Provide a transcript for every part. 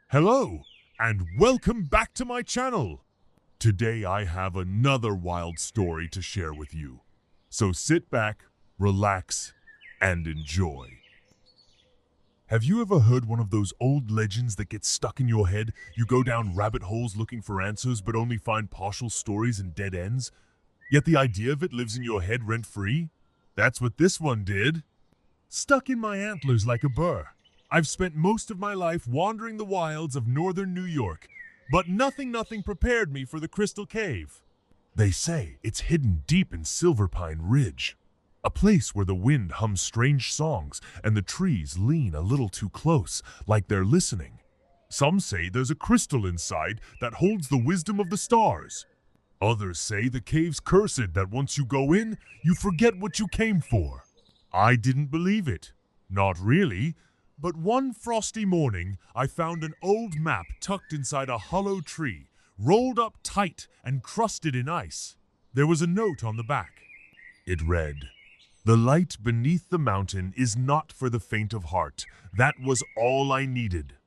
Hello, and welcome back to my channel. Today I have another wild story to share with you. So sit back, relax, and enjoy. Have you ever heard one of those old legends that get stuck in your head? You go down rabbit holes looking for answers but only find partial stories and dead ends? Yet the idea of it lives in your head rent-free? That's what this one did. Stuck in my antlers like a burr. I've spent most of my life wandering the wilds of northern New York, but nothing prepared me for the Crystal Cave. They say it's hidden deep in Silverpine Ridge, a place where the wind hums strange songs and the trees lean a little too close, like they're listening. Some say there's a crystal inside that holds the wisdom of the stars. Others say the cave's cursed, that once you go in, you forget what you came for. I didn't believe it. Not really. But one frosty morning, I found an old map tucked inside a hollow tree, rolled up tight and crusted in ice. There was a note on the back. It read, "The light beneath the mountain is not for the faint of heart." That was all I needed.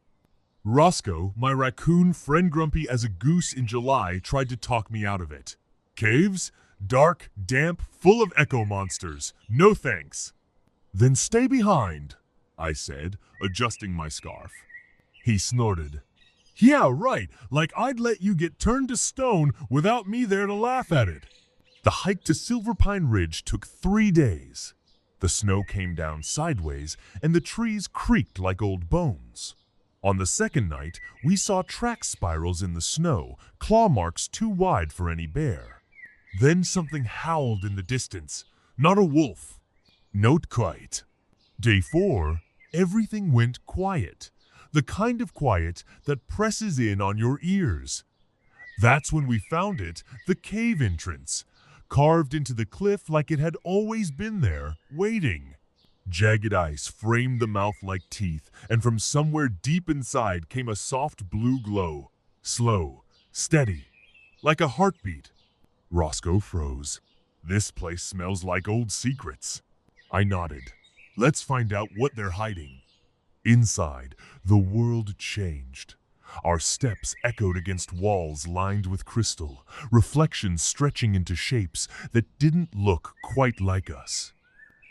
Roscoe, my raccoon friend grumpy as a goose in July, tried to talk me out of it. Caves? Dark, damp, full of echo monsters. No thanks. Then stay behind, I said, adjusting my scarf. He snorted. Yeah, right, like I'd let you get turned to stone without me there to laugh at it. The hike to Silverpine Ridge took 3 days. The snow came down sideways and the trees creaked like old bones. On the second night, we saw track spirals in the snow, claw marks too wide for any bear. Then something howled in the distance. Not a wolf. Not quite. Day 4, everything went quiet. The kind of quiet that presses in on your ears. That's when we found it, the cave entrance, carved into the cliff like it had always been there, waiting. Jagged ice framed the mouth like teeth, and from somewhere deep inside came a soft blue glow. Slow, steady, like a heartbeat. Roscoe froze. This place smells like old secrets. I nodded. Let's find out what they're hiding. Inside, the world changed. Our steps echoed against walls lined with crystal, reflections stretching into shapes that didn't look quite like us.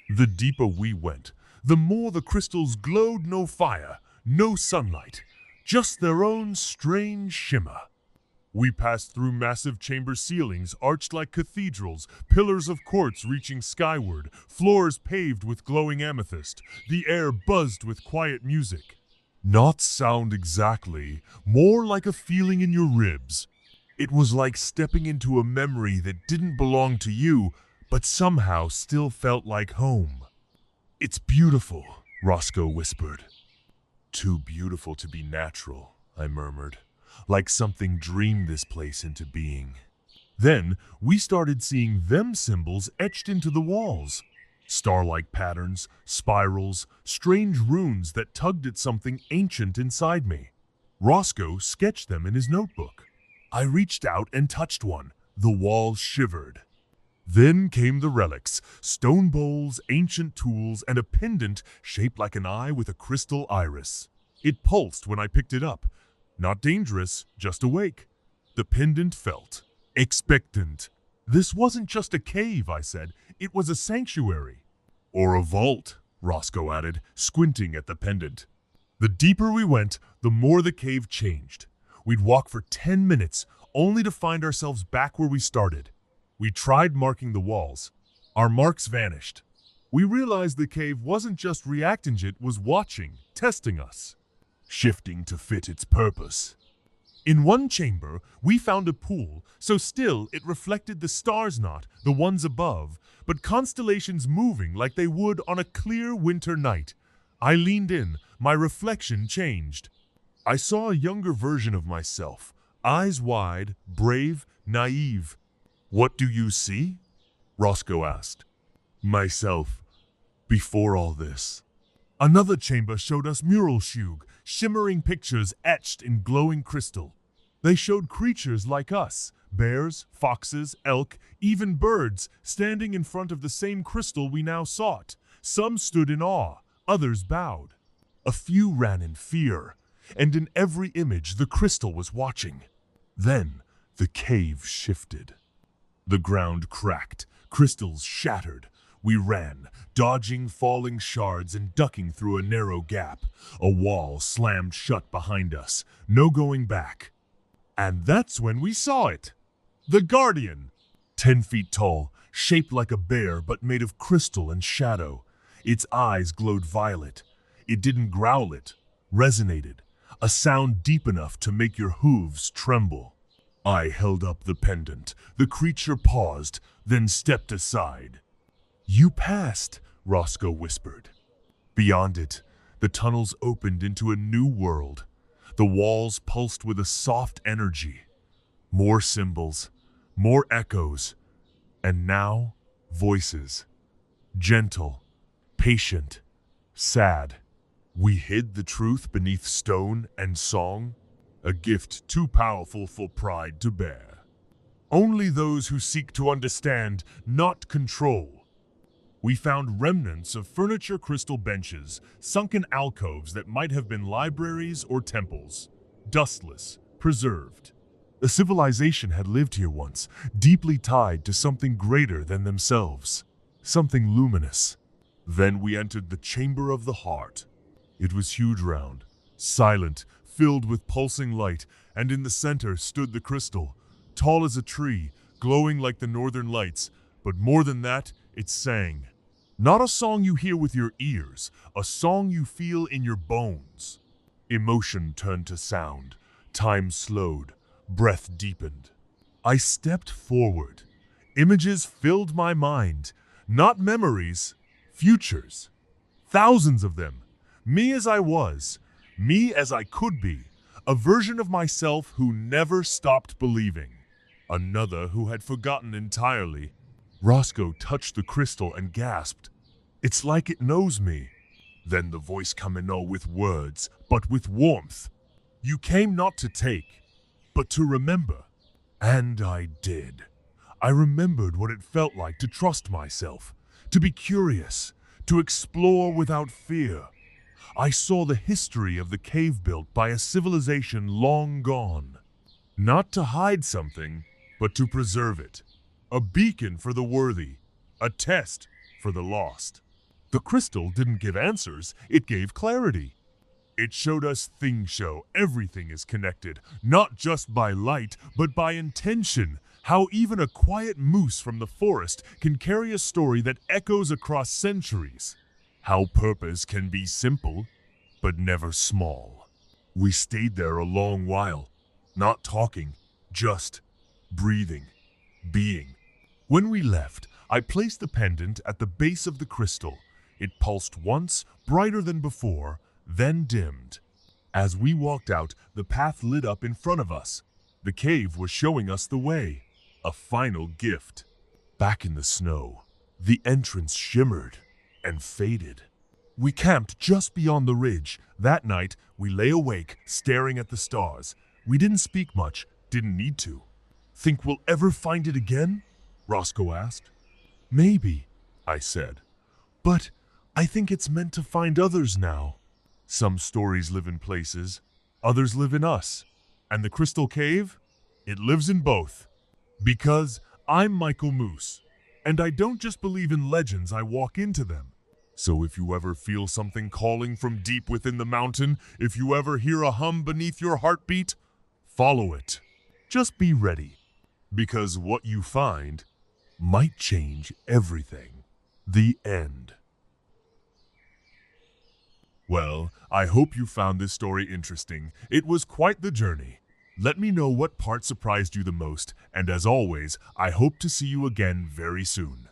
The deeper we went, the more the crystals glowed. No fire, no sunlight, just their own strange shimmer. We passed through massive chamber ceilings arched like cathedrals, pillars of quartz reaching skyward, floors paved with glowing amethyst. The air buzzed with quiet music. Not sound exactly, more like a feeling in your ribs. It was like stepping into a memory that didn't belong to you, but somehow still felt like home. It's beautiful, Roscoe whispered. Too beautiful to be natural, I murmured. Like something dreamed this place into being. Then we started seeing them symbols etched into the walls. Star-like patterns, spirals, strange runes that tugged at something ancient inside me. Roscoe sketched them in his notebook. I reached out and touched one. The wall shivered. Then came the relics, stone bowls, ancient tools, and a pendant shaped like an eye with a crystal iris. It pulsed when I picked it up. Not dangerous, just awake. The pendant felt expectant. This wasn't just a cave, I said. It was a sanctuary. Or a vault, Roscoe added, squinting at the pendant. The deeper we went, the more the cave changed. We'd walk for 10 minutes, only to find ourselves back where we started. We tried marking the walls. Our marks vanished. We realized the cave wasn't just reacting, it was watching, testing us. Shifting to fit its purpose. In one chamber, we found a pool, so still it reflected the stars, not the ones above, but constellations moving like they would on a clear winter night. I leaned in, my reflection changed. I saw a younger version of myself, eyes wide, brave, naive. What do you see? Roscoe asked. Myself, before all this. Another chamber showed us mural shug, shimmering pictures etched in glowing crystal. They showed creatures like us, bears, foxes, elk, even birds, standing in front of the same crystal we now sought. Some stood in awe, others bowed. A few ran in fear. and in every image the crystal was watching. Then the cave shifted. The ground cracked, crystals shattered. We ran, dodging falling shards and ducking through a narrow gap. A wall slammed shut behind us, no going back. And that's when we saw it. The Guardian! 10 feet tall, shaped like a bear but made of crystal and shadow. Its eyes glowed violet. It didn't growl, it resonated, a sound deep enough to make your hooves tremble. I held up the pendant. The creature paused, then stepped aside. "You passed," Roscoe whispered. Beyond it, the tunnels opened into a new world. The walls pulsed with a soft energy. More symbols, more echoes, and now voices. Gentle, patient, sad. We hid the truth beneath stone and song, a gift too powerful for pride to bear. Only those who seek to understand, not control. We found remnants of furniture crystal benches, sunken alcoves that might have been libraries or temples, dustless, preserved. A civilization had lived here once, deeply tied to something greater than themselves, something luminous. Then we entered the Chamber of the Heart. It was huge round, silent, filled with pulsing light, and in the center stood the crystal, tall as a tree, glowing like the northern lights, but more than that, it sang. Not a song you hear with your ears, a song you feel in your bones. Emotion turned to sound, time slowed, breath deepened. I stepped forward. Images filled my mind, not memories, futures. Thousands of them. Me as I was, me as I could be, a version of myself who never stopped believing. Another who had forgotten entirely. Roscoe touched the crystal and gasped. "It's like it knows me." Then the voice came in with words, but with warmth. "You came not to take, but to remember." And I did. I remembered what it felt like to trust myself, to be curious, to explore without fear. I saw the history of the cave built by a civilization long gone. Not to hide something, but to preserve it. A beacon for the worthy, a test for the lost. The crystal didn't give answers, it gave clarity. It showed us things show everything is connected, not just by light, but by intention. How even a quiet moose from the forest can carry a story that echoes across centuries. How purpose can be simple, but never small. We stayed there a long while, not talking, just breathing, being. When we left, I placed the pendant at the base of the crystal. It pulsed once, brighter than before, then dimmed. As we walked out, the path lit up in front of us. The cave was showing us the way. A final gift. Back in the snow, the entrance shimmered and faded. We camped just beyond the ridge. That night, we lay awake, staring at the stars. We didn't speak much, didn't need to. "Think we'll ever find it again?" Roscoe asked. "Maybe," I said. "But I think it's meant to find others now. Some stories live in places, others live in us. And the Crystal Cave? It lives in both. Because I'm Michael Moose, and I don't just believe in legends, I walk into them. So if you ever feel something calling from deep within the mountain, if you ever hear a hum beneath your heartbeat, follow it. Just be ready, because what you find might change everything." The end. Well, I hope you found this story interesting. It was quite the journey. Let me know what part surprised you the most, and as always, I hope to see you again very soon.